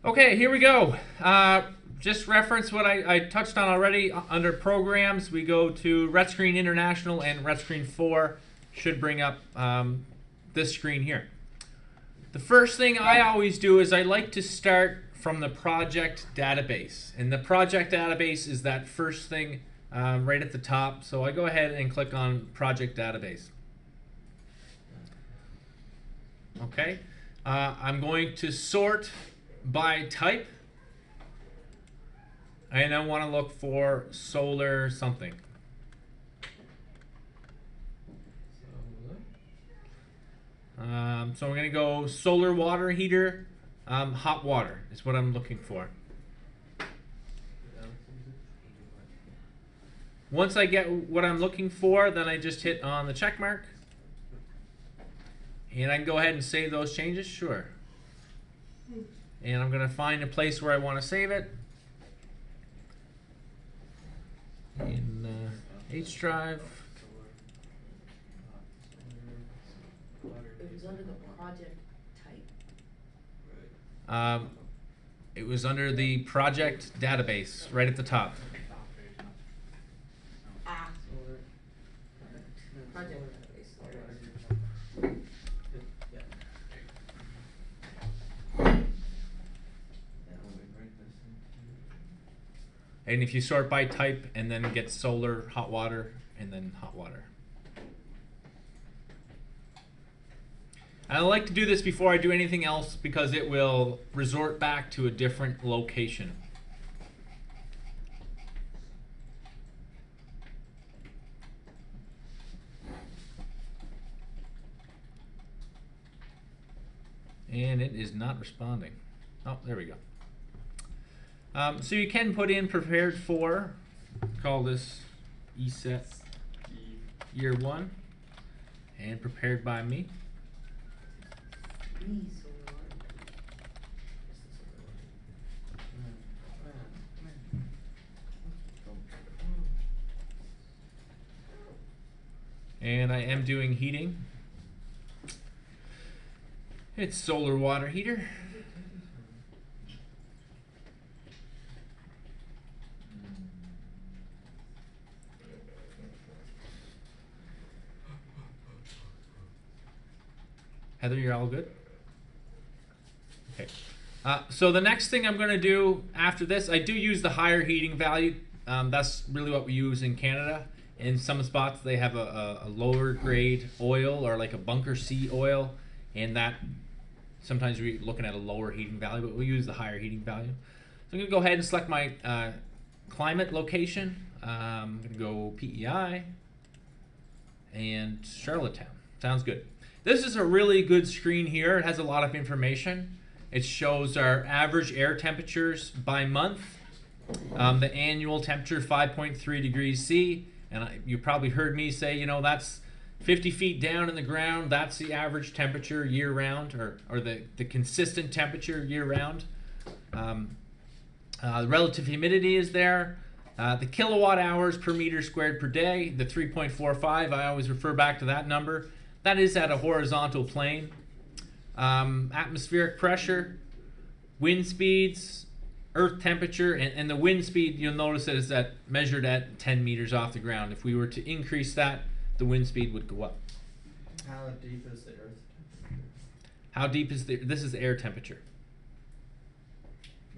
Okay, here we go. Just reference what I touched on already. Under programs, we go to RETScreen International, and RETScreen 4 should bring up this screen here. The first thing I always do is I like to start from the project database. And the project database is that first thing right at the top. So I go ahead and click on project database. Okay, I'm going to sort by type, and I want to look for solar something. So we're going to go solar water heater, hot water is what I'm looking for. Once I get what I'm looking for, then I just hit on the check mark. And I can go ahead and save those changes, sure. And I'm going to find a place where I want to save it. In H drive. It was under the project type. It was under the project database, right at the top. Ah. Project database. And if you sort by type and then get solar, hot water, and then hot water. And I like to do this before I do anything else because it will resort back to a different location. And it is not responding. Oh, there we go. So you can put in prepared for, call this ESET year 1, and prepared by me. And I am doing heating. It's solar water heater. Heather, you're all good? Okay. So the next thing I'm going to do after this, I do use the higher heating value. That's really what we use in Canada. In some spots, they have a lower grade oil or like a bunker C oil, and that sometimes we're looking at a lower heating value, but we use the higher heating value. So I'm going to go ahead and select my climate location. I'm going to go PEI and Charlottetown. Sounds good. This is a really good screen here. It has a lot of information. It shows our average air temperatures by month. The annual temperature, 5.3 degrees C. And you probably heard me say, you know, that's 50 feet down in the ground. That's the average temperature year round, or the consistent temperature year round. The relative humidity is there. The kilowatt hours per meter squared per day, the 3.45, I always refer back to that number. That is at a horizontal plane. Atmospheric pressure, wind speeds, earth temperature, and the wind speed, you'll notice that is measured at 10 meters off the ground. If we were to increase that, the wind speed would go up. How deep is the earth temperature? How deep is this is air temperature.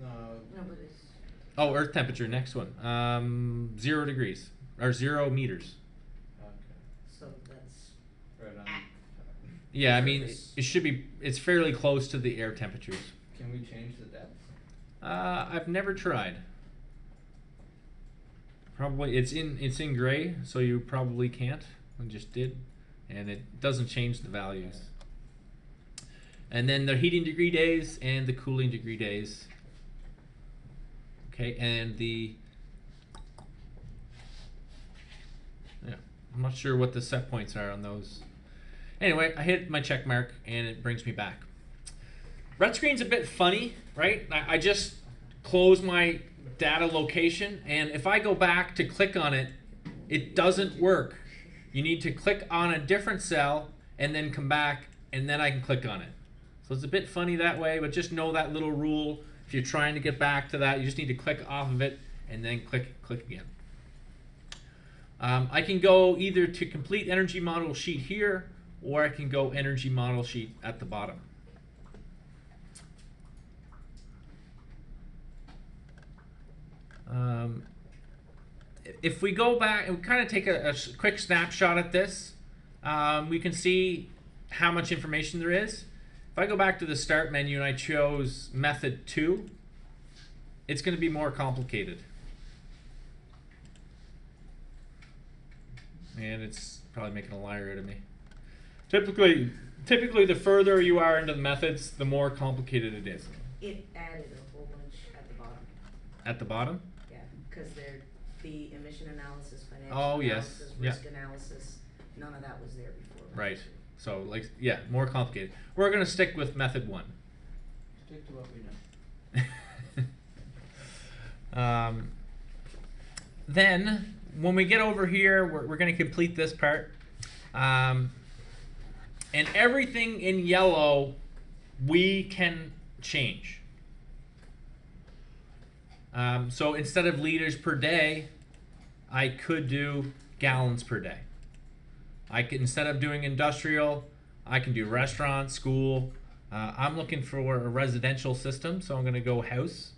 No, but it's... Oh, earth temperature, next one. 0 degrees, or 0 meters. okay. So that's... Right on. Yeah, I mean, it should be, it's fairly close to the air temperatures. Can we change the depth? I've never tried. Probably, it's in gray, so you probably can't. I just did, and it doesn't change the values. And then the heating degree days and the cooling degree days. Okay, and I'm not sure what the set points are on those. Anyway, I hit my check mark and it brings me back. RETScreen's a bit funny, right? I just close my data location, and if I go back to click on it, it doesn't work. You need to click on a different cell and then come back, and then I can click on it. So it's a bit funny that way, but just know that little rule If you're trying to get back to that, you just need to click off of it and then click again. I can go either to complete energy model sheet here, or I can go energy model sheet at the bottom. If we go back and we kind of take a quick snapshot at this, we can see how much information there is. If I go back to the start menu and I chose method 2, it's going to be more complicated. And it's probably making a liar out of me. Typically the further you are into the methods, the more complicated it is. It added a whole bunch at the bottom. At the bottom? Yeah, because they're the emission analysis, financial Oh, yes. analysis, Yeah. risk analysis, none of that was there before. Right. So, like, yeah, more complicated. We're going to stick with method 1. Stick to what we know. Then, when we get over here, we're going to complete this part. And everything in yellow, we can change. So instead of liters per day, I could do gallons per day. Instead of doing industrial, I can do restaurant, school. I'm looking for a residential system, so I'm going to go house.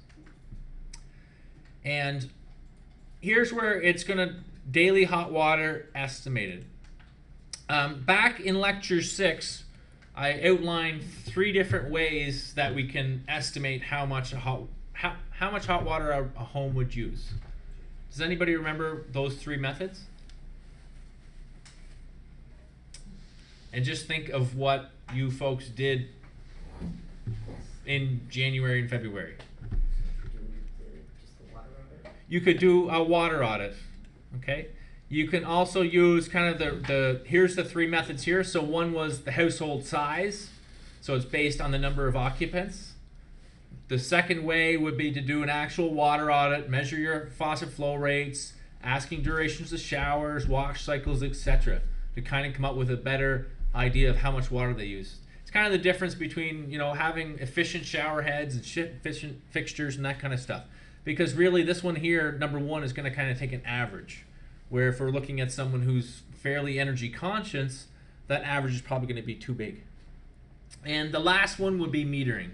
And here's where it's going to daily hot water estimated. Back in lecture 6, I outlined 3 different ways that we can estimate how much hot water a home would use. Does anybody remember those 3 methods? And just think of what you folks did in January and February. Just the water audit. You could do a water audit, okay? You can also use kind of here's the 3 methods here. So one was the household size. So it's based on the number of occupants. The second way would be to do an actual water audit, measure your faucet flow rates, asking durations of showers, wash cycles, etc., to kind of come up with a better idea of how much water they use. It's kind of the difference between, having efficient shower heads and efficient fixtures and that kind of stuff. Because really this one here, number 1, is going to kind of take an average. Where if we're looking at someone who's fairly energy conscious, that average is probably going to be too big. And the last one would be metering.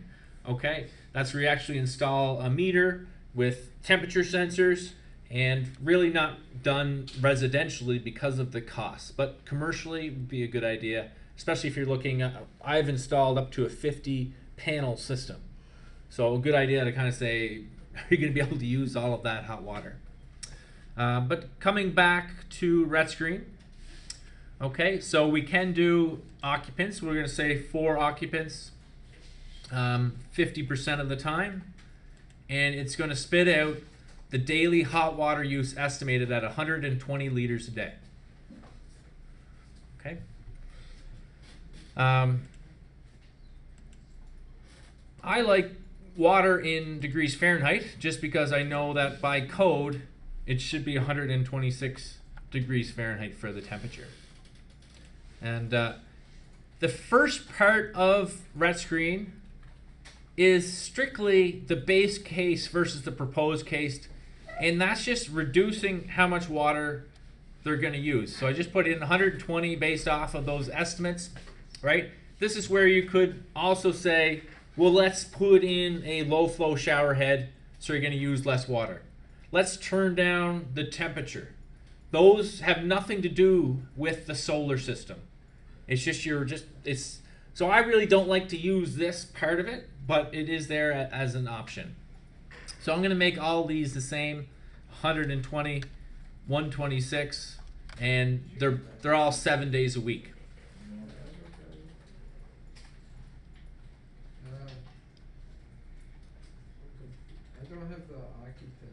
Okay, that's where you actually install a meter with temperature sensors, and really not done residentially because of the cost, but commercially would be a good idea, especially if you're looking at, I've installed up to a 50 panel system. So a good idea to kind of say, are you going to be able to use all of that hot water? But coming back to RETScreen, okay, so we can do occupants. We're going to say 4 occupants 50% of the time, and it's going to spit out the daily hot water use estimated at 120 liters a day. Okay. I like water in degrees Fahrenheit just because I know that by code it should be 126 degrees Fahrenheit for the temperature. And the first part of RETScreen is strictly the base case versus the proposed case, and that's just reducing how much water they're going to use. So I just put in 120 based off of those estimates, right? This is where you could also say, well, let's put in a low flow shower head so you're going to use less water. Let's turn down the temperature. Those have nothing to do with the solar system. It's just so I really don't like to use this part of it, but it is there as an option. So I'm going to make all these the same, 120, 126, and they're all 7 days a week. I don't have the occupant.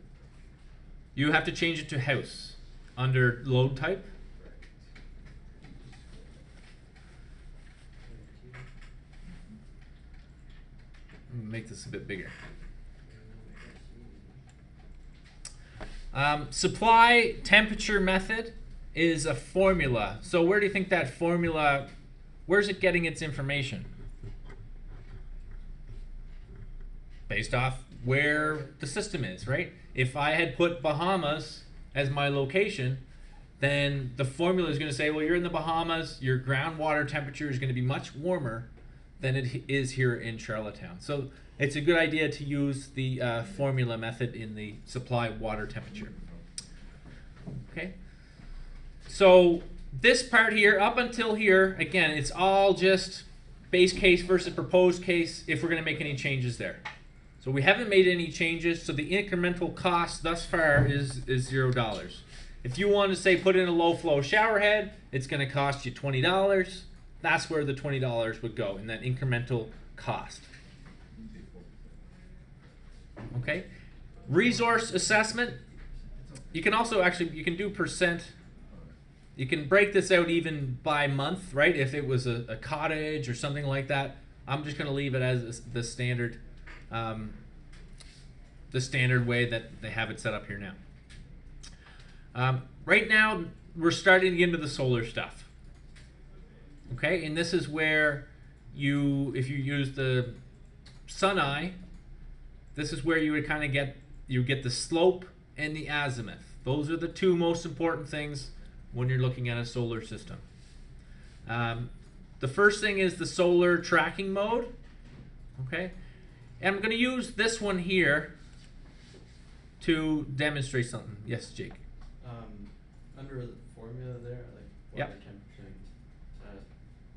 You have to change it to house under load type. Make this a bit bigger. Supply temperature method is a formula. So where do you think that formula, where's it getting its information? Based off where the system is, right? If I had put Bahamas as my location, then the formula is going to say, well, you're in the Bahamas, your groundwater temperature is going to be much warmer than it is here in Charlottetown. So it's a good idea to use the formula method in the supply water temperature. Okay. So this part here, up until here, again, it's all just base case versus proposed case if we're going to make any changes there. So we haven't made any changes, so the incremental cost thus far is $0. If you want to say put in a low flow shower head, it's going to cost you $20. That's where the $20 would go in that incremental cost. Okay. Resource assessment. You can also you can do percent. You can break this out even by month, right? If it was a cottage or something like that. I'm just going to leave it as the standard way that they have it set up here now. Right now, we're starting to get into the solar stuff. Okay, and this is where if you use the sun eye, this is where you would kind of get the slope and the azimuth. Those are the two most important things when you're looking at a solar system. The first thing is the solar tracking mode. Okay, and I'm going to use this one here to demonstrate something. Yes, Jake. Under the formula there, like water Yep. temperature,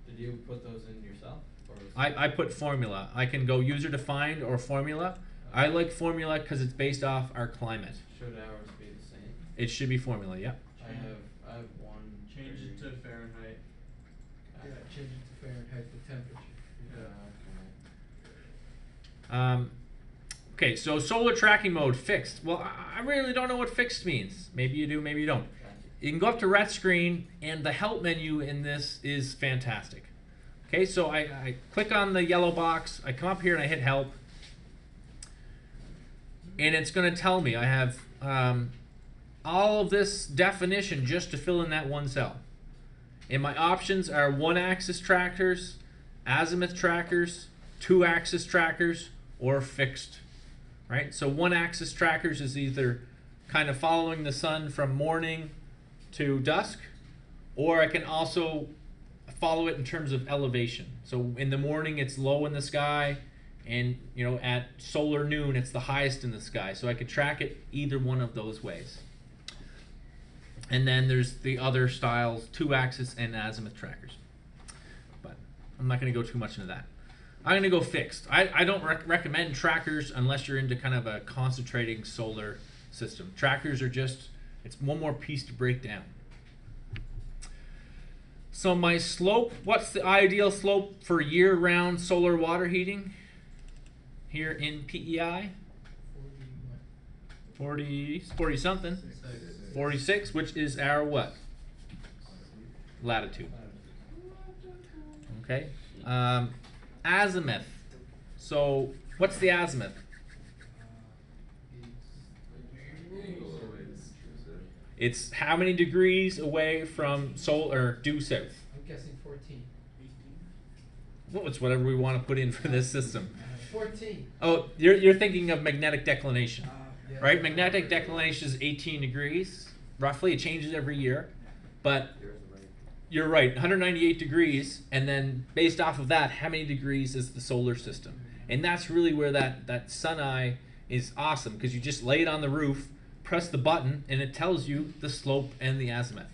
did you put those in yourself? Or was I put formula. I can go user defined or formula. I like formula because it's based off our climate. should ours be the same? It should be formula, yeah. I have one. Change it to Fahrenheit. Yeah, change it to Fahrenheit, the temperature. Okay. Okay, so solar tracking mode fixed. Well, I really don't know what fixed means. Maybe you do, maybe you don't. Gotcha. You can go up to RETScreen, and the help menu in this is fantastic. Okay, so I click on the yellow box, I come up here and I hit help, and it's going to tell me I have all of this definition just to fill in that one cell. And my options are 1-axis trackers, azimuth trackers, 2-axis trackers, or fixed. Right? So 1-axis trackers is either kind of following the sun from morning to dusk, or I can also follow it in terms of elevation. So in the morning it's low in the sky, and at solar noon it's the highest in the sky. So I could track it either one of those ways. And then there's the other styles, 2-axis and azimuth trackers. But I'm not going to go too much into that. I'm going to go fixed. I don't recommend trackers unless you're into kind of a concentrating solar system. Trackers are it's one more piece to break down. So my slope, what's the ideal slope for year-round solar water heating here in PEI? 40 something. 46, which is our what? Latitude. Okay. Azimuth. So what's the azimuth? It's how many degrees away from due south? I'm guessing 14. Well, it's whatever we want to put in for this system. 14. Oh, you're thinking of magnetic declination, Yeah. right? Magnetic declination is 18 degrees, roughly. It changes every year, but you're right, 198 degrees, and then based off of that, how many degrees is the solar system? And that's really where that sun eye is awesome, because you just lay it on the roof, press the button, and it tells you the slope and the azimuth.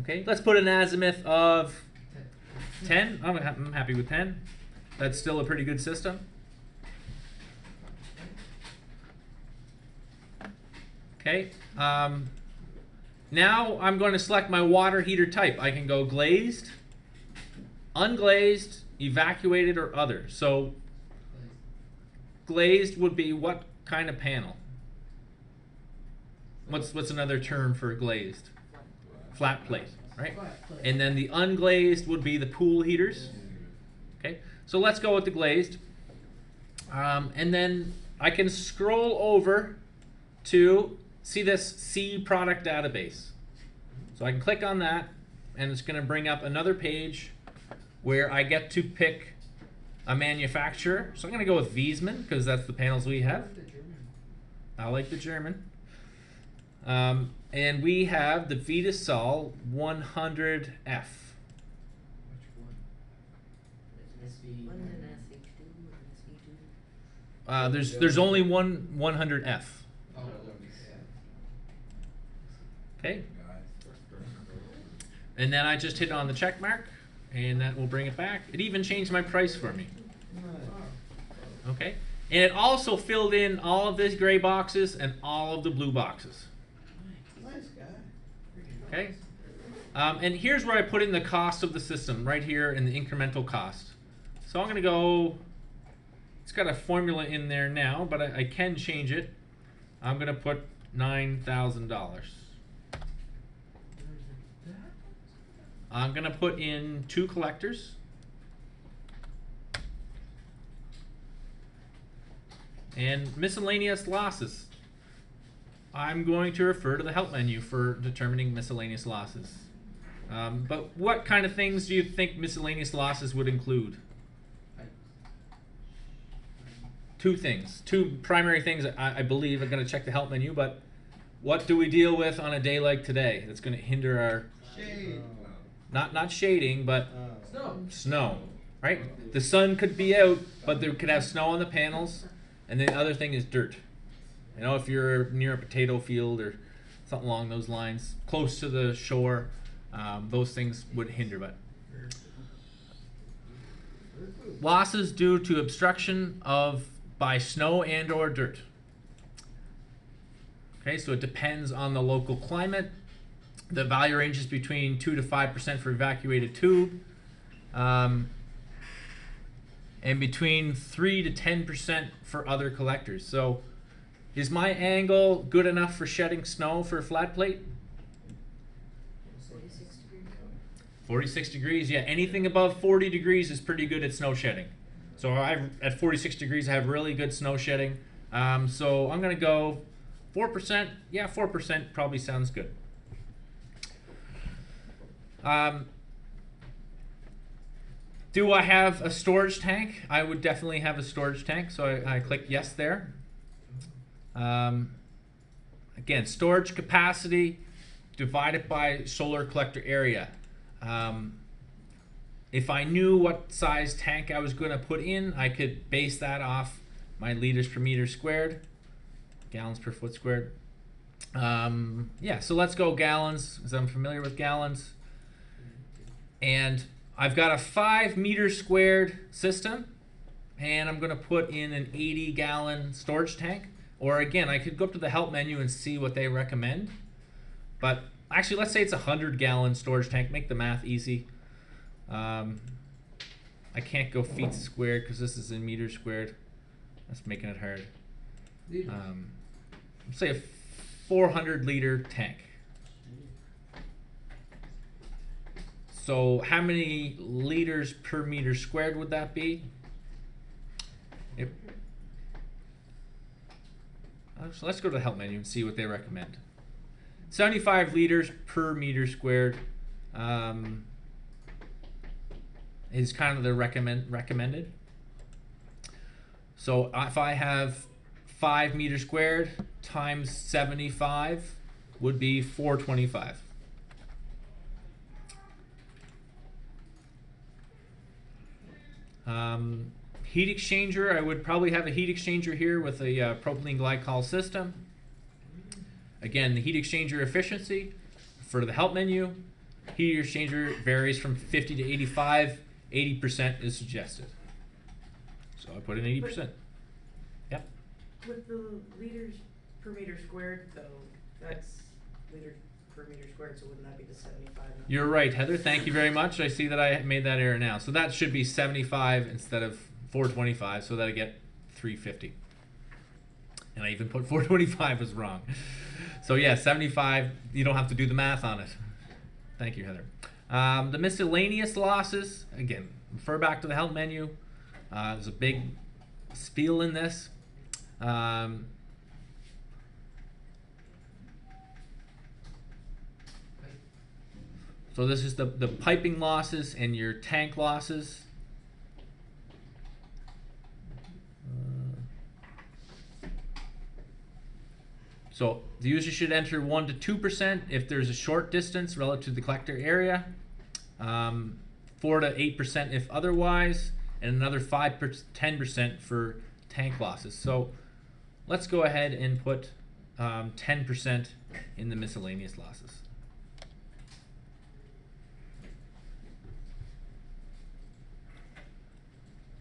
Okay, let's put an azimuth of 10. I'm happy with 10. That's still a pretty good system. Okay. Now I'm going to select my water heater type. I can go glazed, unglazed, evacuated, or other. So glazed would be what kind of panel? What's another term for glazed? Flat plate, right? And then the unglazed would be the pool heaters. Okay, so let's go with the glazed. And then I can scroll over to see this C product database. So I can click on that, and it's going to bring up another page where I get to pick a manufacturer. So I'm going to go with Wiesmann because that's the panels we have. The German. I like the German. And we have the Vitasol 100F. Which one? SV. One's an SH2 and an SV2. There's only one 100F. Oh, Okay. And then I just hit on the check mark, and that will bring it back. It even changed my price for me. Okay. And it also filled in all of these gray boxes and all of the blue boxes. Nice guy. Okay. And here's where I put in the cost of the system, right here in the incremental cost. So I'm going to go, it's got a formula in there now, but I can change it. I'm going to put $9,000. I'm going to put in 2 collectors. And miscellaneous losses. I'm going to refer to the help menu for determining miscellaneous losses. But what kind of things do you think miscellaneous losses would include? 2 things. 2 primary things I believe. I'm going to check the help menu, but what do we deal with on a day like today that's going to hinder our... Shade. Not shading, but Snow. snow, right? The sun could be out, but there could have snow on the panels. And the other thing is dirt. You know, if you're near a potato field or something along those lines, close to the shore, those things would hinder. But losses due to obstruction by snow and or dirt. Okay, so it depends on the local climate. The value ranges between 2 to 5% for evacuated tube, and between 3 to 10% for other collectors. So, is my angle good enough for shedding snow for a flat plate? 46 degrees. 46 degrees, yeah. Anything above 40 degrees is pretty good at snow shedding. So at 46 degrees, I have really good snow shedding. So I'm gonna go 4%. Yeah, 4% probably sounds good. Do I have a storage tank? I would definitely have a storage tank, so I click yes there. Again, storage capacity divided by solar collector area. If I knew what size tank I was going to put in, I could base that off my liters per meter squared, gallons per foot squared. Yeah, so let's go gallons, because I'm familiar with gallons. And I've got a 5 meter squared system, and I'm going to put in an 80 gallon storage tank. Or again, I could go up to the help menu and see what they recommend. But actually, let's say it's a 100 gallon storage tank. Make the math easy. I can't go feet squared because this is in meters squared. That's making it hard. Say a 400 liter tank. So how many liters per meter squared would that be? So let's go to the help menu and see what they recommend. 75 liters per meter squared is kind of the recommended. So if I have 5 meters squared times 75 would be 425. Heat exchanger, I would probably have a heat exchanger here with a propylene glycol system. Again, the heat exchanger efficiency for the help menu, heat exchanger varies from 50 to 85, 80% is suggested. So I put in 80%. Yep. With the liters per meter squared, though, that's liter per meter squared, so wouldn't that be the 75? Now? You're right, Heather. Thank you very much. I see that I made that error now. So that should be 75 instead of 425, so that I get 350. And I even put 425 was wrong. So yeah, 75, you don't have to do the math on it. Thank you, Heather. The miscellaneous losses, again, refer back to the help menu. There's a big spiel in this. So this is the piping losses and your tank losses. So the user should enter 1 to 2% if there's a short distance relative to the collector area, 4 to 8% if otherwise, and another 5 to 10% for tank losses. So let's go ahead and put 10% in the miscellaneous losses.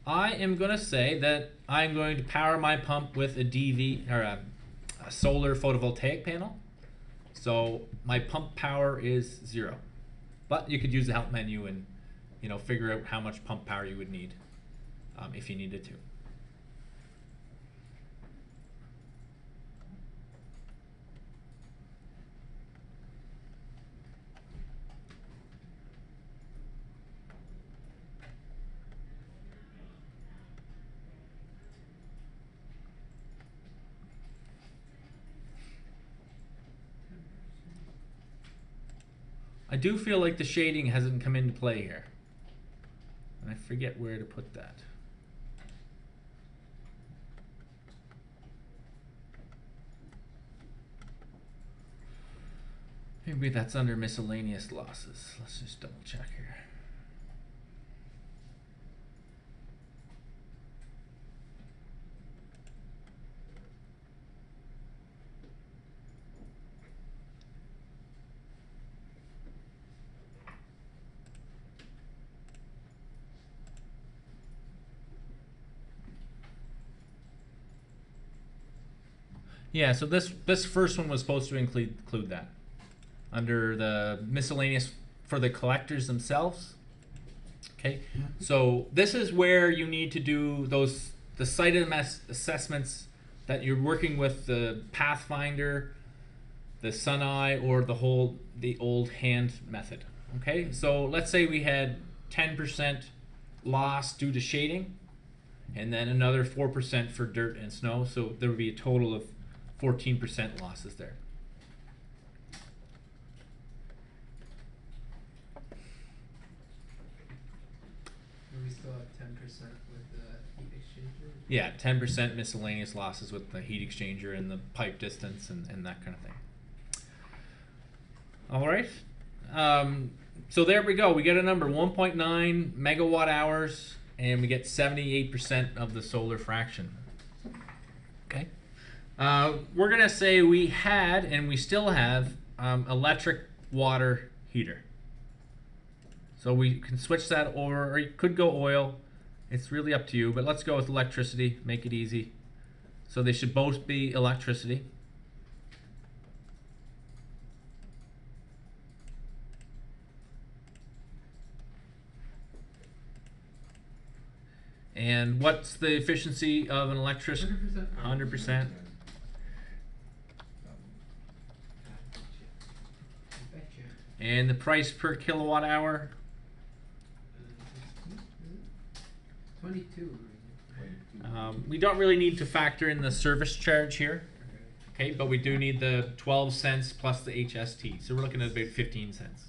I am going to say that I'm going to power my pump with a DV or a solar photovoltaic panel. So my pump power is 0. But you could use the help menu and figure out how much pump power you would need if you needed to. I do feel like the shading hasn't come into play here. And I forget where to put that. Maybe that's under miscellaneous losses. Let's just double check here. Yeah, so this first one was supposed to include that under the miscellaneous for the collectors themselves. Okay, so this is where you need to do the site assessments that you're working with the Pathfinder, the SunEye, or the old hand method. Okay, so let's say we had 10% loss due to shading, and then another 4% for dirt and snow. So there would be a total of 14% losses there. We still have 10% with the heat exchanger? Yeah, 10% miscellaneous losses with the heat exchanger and the pipe distance and that kind of thing. All right. So there we go. We get a number 1.9 megawatt hours, and we get 78% of the solar fraction. Okay. We're going to say we had, and we still have, electric water heater. So we can switch that over, or you could go oil. It's really up to you, but let's go with electricity, make it easy. So they should both be electricity. And what's the efficiency of an electricity? 100%. 100%. And the price per kilowatt hour? 22. We don't really need to factor in the service charge here, okay? But we do need the 12 cents plus the HST. So we're looking at about 15 cents.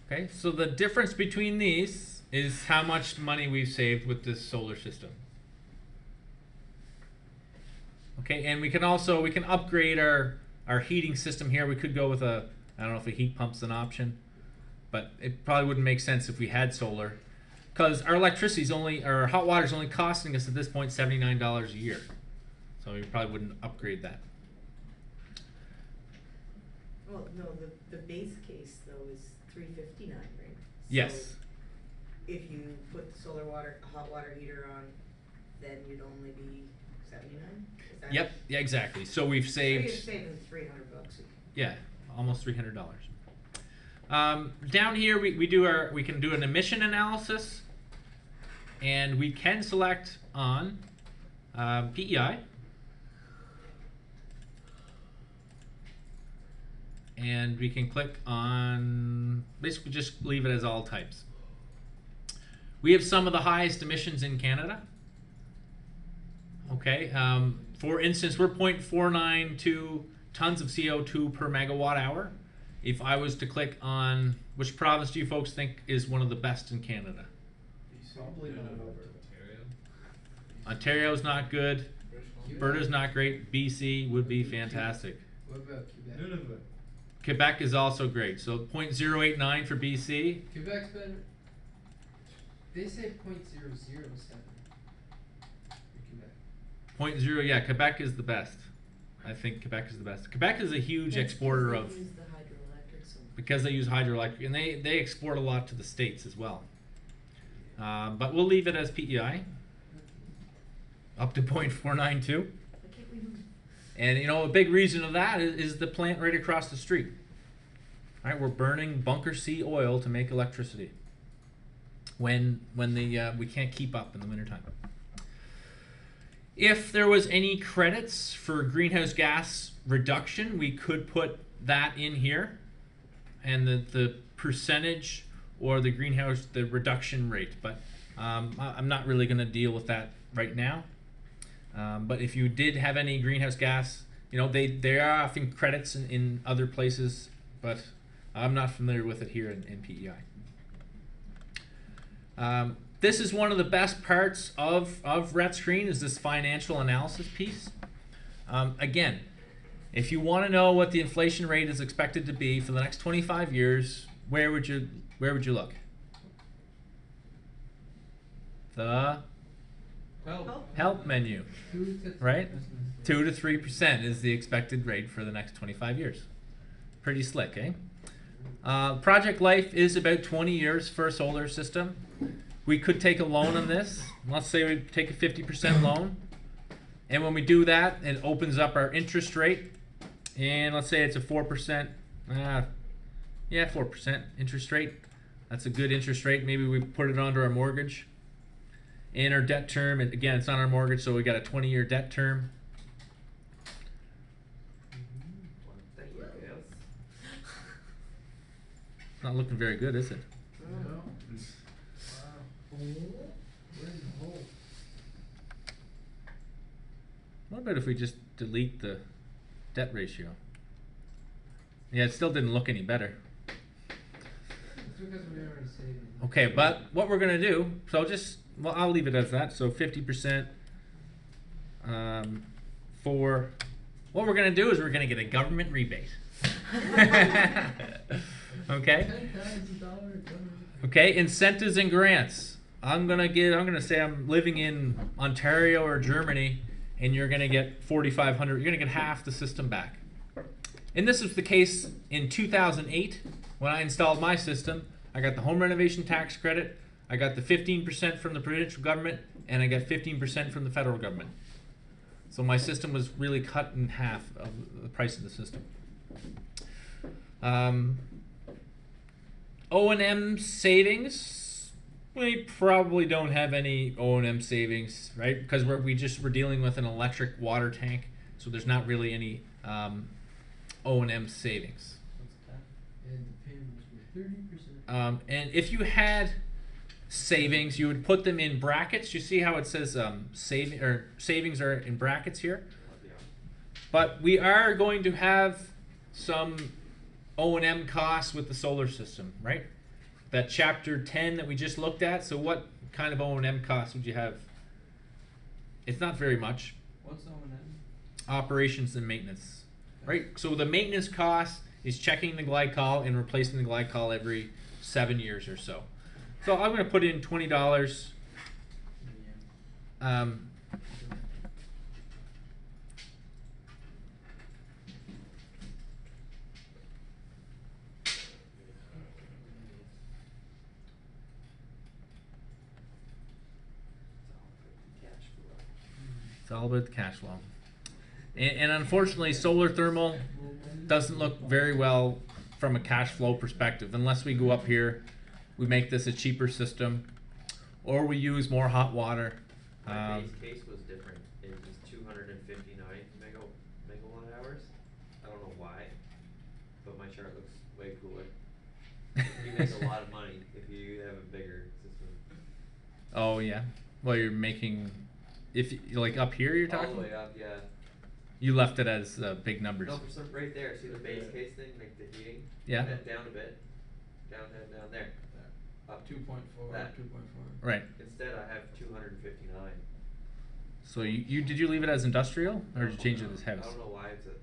Okay, so the difference between these is how much money we've saved with this solar system. Okay, and we can upgrade our heating system here. We could go with I don't know if a heat pump's an option, but it probably wouldn't make sense if we had solar, because our our hot water is only costing us at this point $79 a year. So we probably wouldn't upgrade that. Well, no, the base case though is $359, right? Yes. So if you put the hot water heater on, then you'd only be 79? Yep, yeah, exactly. So we've saved. So you're saving $300. Yeah, almost $300. Down here we can do an emission analysis, and we can select on PEI, and we can click on, basically just leave it as all types. We have some of the highest emissions in Canada. Okay, for instance, we're 0.492 tons of CO2 per megawatt hour, if I was to click on which province do you folks think is one of the best in Canada? Probably not over. Ontario's not good. Alberta's not great. BC would be fantastic. What about Quebec? Nunavut. Quebec is also great. So 0.089 for BC. Quebec's better. They say 0.007 for Quebec. 0.0, yeah, Quebec is the best. I think Quebec is the best. Quebec is a huge That's exporter because of, they use the hydroelectric, so because they use hydroelectric, and they export a lot to the States as well. But we'll leave it as PEI, up to 0.492. why can't we move? And you know, a big reason of that is the plant right across the street. All right, we're burning bunker C oil to make electricity when we can't keep up in the wintertime. If there was any credits for greenhouse gas reduction, we could put that in here, and the percentage or the reduction rate. But I'm not really going to deal with that right now. But if you did have any greenhouse gas, you know, they are often credits in other places, but I'm not familiar with it here in PEI. This is one of the best parts of RETScreen, is this financial analysis piece. Again, if you want to know what the inflation rate is expected to be for the next 25 years, where would you look? The help menu, right? 2 to 3% is the expected rate for the next 25 years. Pretty slick, eh? Project life is about 20 years for a solar system. We could take a loan on this. Let's say we take a 50% loan. And when we do that, it opens up our interest rate. And let's say it's a 4%. Yeah, 4% interest rate. That's a good interest rate. Maybe we put it onto our mortgage. And our debt term, and again, it's on our mortgage, so we got a 20-year debt term. Not looking very good, is it? No. Wow. We're in the hole. What about if we just delete the debt ratio? Yeah, it still didn't look any better. It's because we already saved. Okay, but what we're gonna do, so well, I'll leave it as that. So 50% for, what we're gonna do is we're gonna get a government rebate. Okay. $10,000. Okay, incentives and grants. I'm gonna say I'm living in Ontario or Germany, and you're gonna get 4,500. You're gonna get half the system back. And this was the case in 2008 when I installed my system. I got the home renovation tax credit. I got the 15% from the provincial government, and I got 15% from the federal government. So my system was really cut in half of the price of the system. O&M savings, we probably don't have any O&M savings, right? Because we're dealing with an electric water tank, so there's not really any O&M savings. And the payments were 30%. And if you had savings, you would put them in brackets. You see how it says savings are in brackets here? But we are going to have some O&M costs with the solar system, right? That chapter 10 that we just looked at. So what kind of O&M costs would you have? It's not very much. What's O&M? Operations and maintenance, right? So the maintenance cost is checking the glycol and replacing the glycol every 7 years or so. So I'm going to put in $20. It's all about the cash flow. And unfortunately, solar thermal doesn't look very well from a cash flow perspective unless we go up here, we make this a cheaper system, or we use more hot water. My base case was different. It was 259 megawatt hours. I don't know why, but my chart looks way cooler. You make a lot of money if you have a bigger system. Oh yeah. Well, you're making, if like up here you're talking. All the way up, yeah. You left it as big numbers. No, for some, right there, see the base case thing, like the heating? Yeah. Head down a bit, down there, up 2.4, That. 2.4. Right. Instead, I have 259. So you did you leave it as industrial or did you change it as I house? don't know why it's at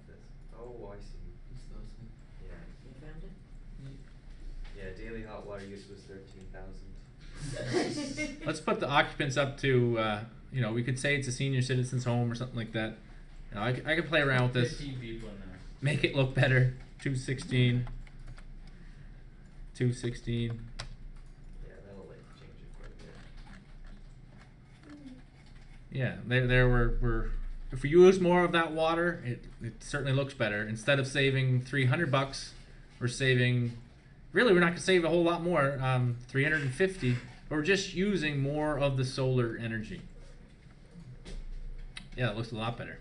this. Oh, I see. It's those things. Yeah. You found it? Yeah, daily hot water use was 13,000. Let's put the occupants up to we could say it's a senior citizens home or something like that. I could play around with this. 15 people in there. Make it look better. 216. 216. Yeah, that'll like change it quite a bit. Yeah, there we're if we use more of that water, it certainly looks better. Instead of saving $300, we're saving we're not gonna save a whole lot more, 350, but we're just using more of the solar energy. Yeah, it looks a lot better.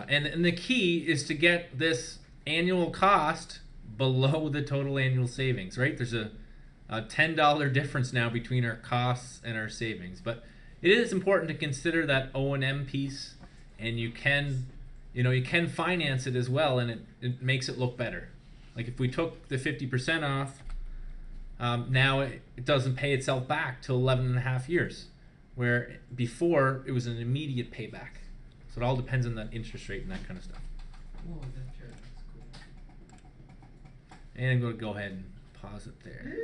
And the key is to get this annual cost below the total annual savings, right? There's a $10 difference now between our costs and our savings, but it is important to consider that O&M piece, and you can finance it as well, and it makes it look better. Like if we took the 50% off, now it doesn't pay itself back till 11.5 years, where before it was an immediate payback. So it all depends on that interest rate and that kind of stuff. Whoa, that chair looks cool. And I'm going to go ahead and pause it there.